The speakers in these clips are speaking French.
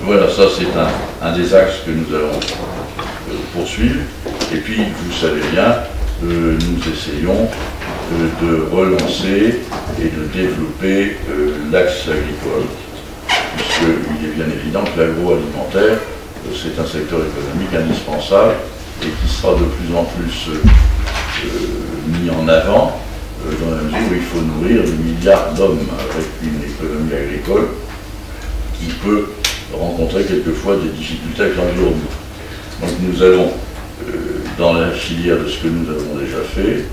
Voilà, ça c'est un des axes que nous allons poursuivre. Et puis, vous savez bien, nous essayons de relancer et de développer l'axe agricole, puisqu'il est bien évident que l'agroalimentaire, c'est un secteur économique indispensable et qui sera de plus en plus mis en avant dans la mesure où il faut nourrir des milliards d'hommes avec une économie agricole qui peut rencontrer quelquefois des difficultés avec l'environnement. Donc nous allons, dans la filière de ce que nous avons déjà fait,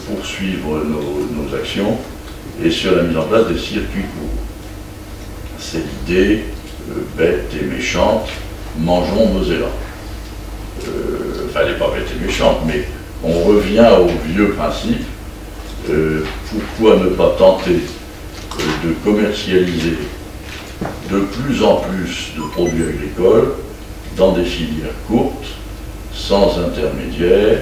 poursuivre nos actions et sur la mise en place des circuits courts. C'est l'idée bête et méchante, mangeons nos élans. Enfin, elle n'est pas bête et méchante, mais on revient au vieux principe. Pourquoi ne pas tenter de commercialiser de plus en plus de produits agricoles dans des filières courtes, sans intermédiaire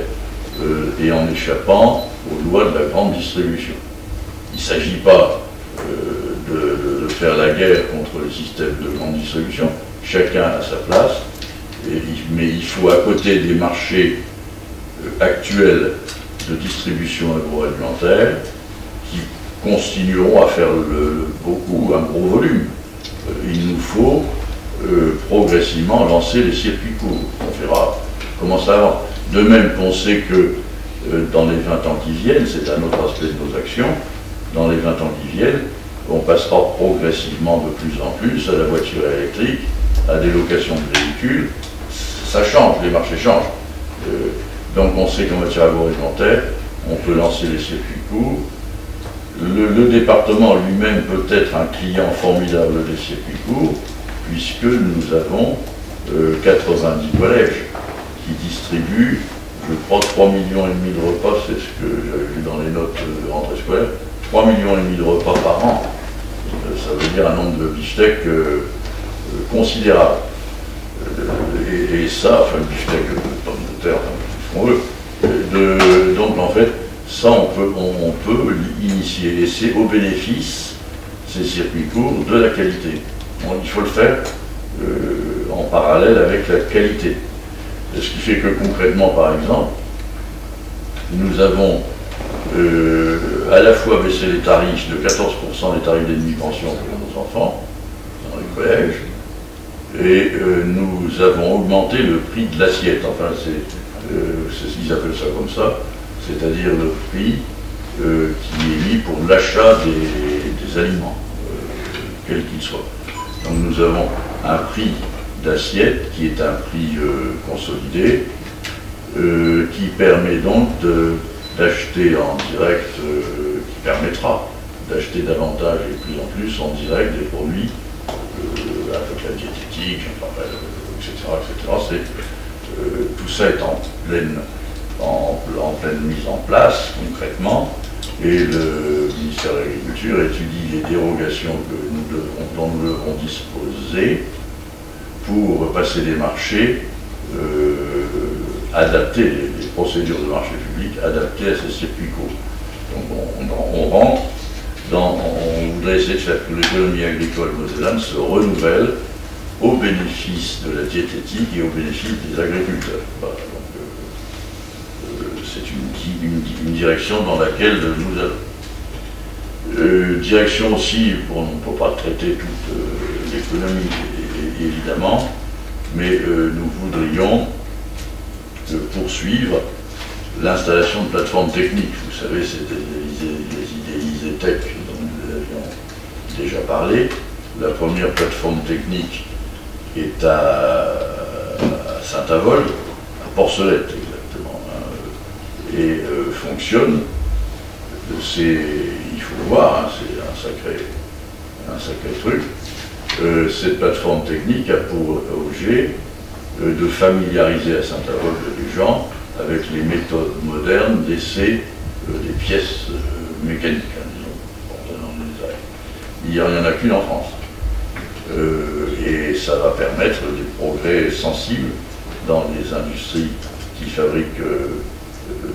et en échappant aux lois de la grande distribution. Il ne s'agit pas de faire la guerre contre le système de grande distribution, chacun a sa place, mais il faut, à côté des marchés actuels de distribution agroalimentaire, qui continueront à faire un gros volume, il nous faut progressivement lancer les circuits courts. On verra comment ça va. De même qu'on sait que dans les 20 ans qui viennent, c'est un autre aspect de nos actions, dans les 20 ans qui viennent, on passera progressivement de plus en plus à la voiture électrique, à des locations de véhicules. Ça change, les marchés changent. Donc on sait qu'en matière agroalimentaire, on peut lancer les circuits courts. Le département lui-même peut être un client formidable des circuits courts, puisque nous avons 90 collèges qui distribuent, je crois, 3,5 millions de repas, c'est ce que j'avais vu dans les notes de rentrée scolaire, 3,5 millions de repas par an. Ça veut dire un nombre de beefsteaks considérable. Et ça, enfin, le beefsteak de pommes de terre, enfin, tout ce qu'on veut. Donc en fait, ça on peut l'initier, et c'est au bénéfice, ces circuits courts, de la qualité. Donc, il faut le faire en parallèle avec la qualité. Ce qui fait que concrètement, par exemple, nous avons à la fois baissé les tarifs de 14% des tarifs des demi-pensions pour nos enfants dans les collèges, et nous avons augmenté le prix de l'assiette. Enfin, c'est ce qu'ils appellent ça comme ça, c'est-à-dire le prix qui est mis pour l'achat des aliments, quels qu'ils soient. Donc nous avons un prix d'assiette qui est un prix consolidé, qui permet donc d'acheter en direct, qui permettra d'acheter davantage et de plus en plus en direct des produits avec la diététique, etc. Tout ça est en pleine mise en place concrètement, et le ministère de l'Agriculture étudie les dérogations dont nous devrons disposer pour passer des marchés adaptés, les procédures de marché public adaptées à ces circuits courts. Donc on rentre on voudrait essayer de faire que l'économie agricole mosellane se renouvelle au bénéfice de la diététique et au bénéfice des agriculteurs. Voilà, donc c'est une direction dans laquelle nous allons. Direction aussi, on ne peut pas traiter toute l'économie évidemment, mais nous voudrions poursuivre l'installation de plateformes techniques. Vous savez, c'est les idées ISETEC dont nous avions déjà parlé. La première plateforme technique est à Saint-Avold, à Porcelette exactement, et fonctionne. Il faut le voir, hein, c'est un sacré truc. Cette plateforme technique a pour objet de familiariser à Saint-Avold les gens avec les méthodes modernes d'essai des pièces mécaniques, hein, disons. Il n'y en a qu'une en France. Et ça va permettre des progrès sensibles dans les industries qui fabriquent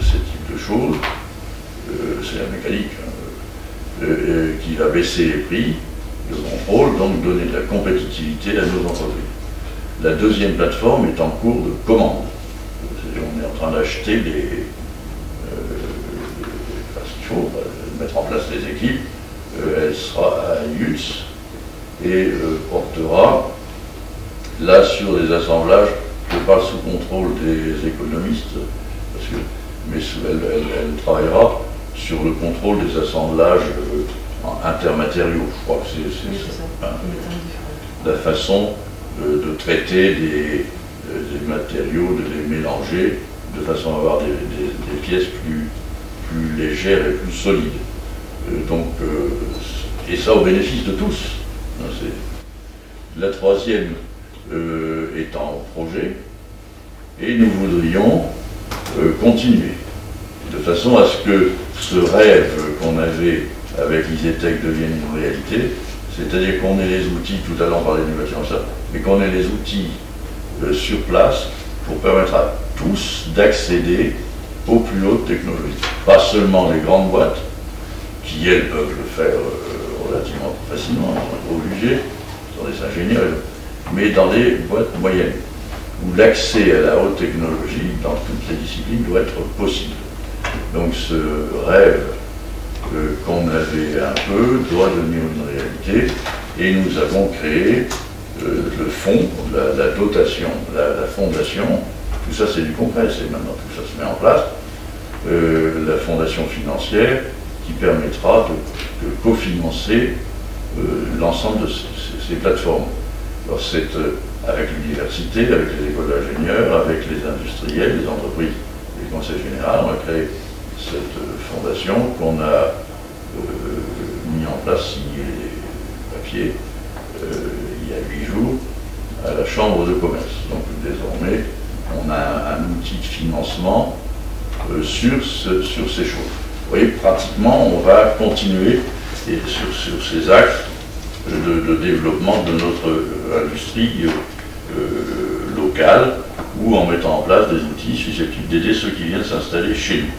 ces types de choses. C'est la mécanique, hein, qui va baisser les prix, de contrôle, donc donner de la compétitivité à nos entreprises. La deuxième plateforme est en cours de commande. On est en train d'acheter parce qu'il faut mettre en place les équipes. Elle sera à Yutz et portera, là sur les assemblages, je parle sous contrôle des économistes, mais elle travaillera sur le contrôle des assemblages intermatériaux. Je crois que c'est la façon de traiter des matériaux, de les mélanger de façon à avoir des pièces plus légères et plus solides. Et ça au bénéfice de tous. La troisième est en projet et nous voudrions continuer de façon à ce que ce rêve qu'on avait avec l'ISETEC devienne une réalité, c'est-à-dire qu'on ait les outils, tout à l'heure on parlait d'innovation, mais qu'on ait les outils sur place pour permettre à tous d'accéder aux plus hautes technologies. Pas seulement les grandes boîtes, qui elles peuvent le faire relativement facilement, sont obligés, sont des ingénieurs, mais dans les boîtes moyennes, où l'accès à la haute technologie dans toutes les disciplines doit être possible. Donc ce rêve qu'on avait un peu doit devenir une réalité, et nous avons créé le fonds, la dotation, la fondation, tout ça c'est du concret, c'est maintenant tout ça se met en place, la fondation financière qui permettra de cofinancer l'ensemble de ces plateformes. Alors c'est avec l'université, avec les écoles d'ingénieurs, avec les industriels, les entreprises, les conseils généraux, on a créé cette fondation qu'on a mis en place, signé les papiers, il y a 8 jours, à la Chambre de commerce. Donc désormais, on a un outil de financement sur ces choses. Vous voyez, pratiquement, on va continuer sur ces axes de développement de notre industrie locale, ou en mettant en place des outils susceptibles d'aider ceux qui viennent s'installer chez nous.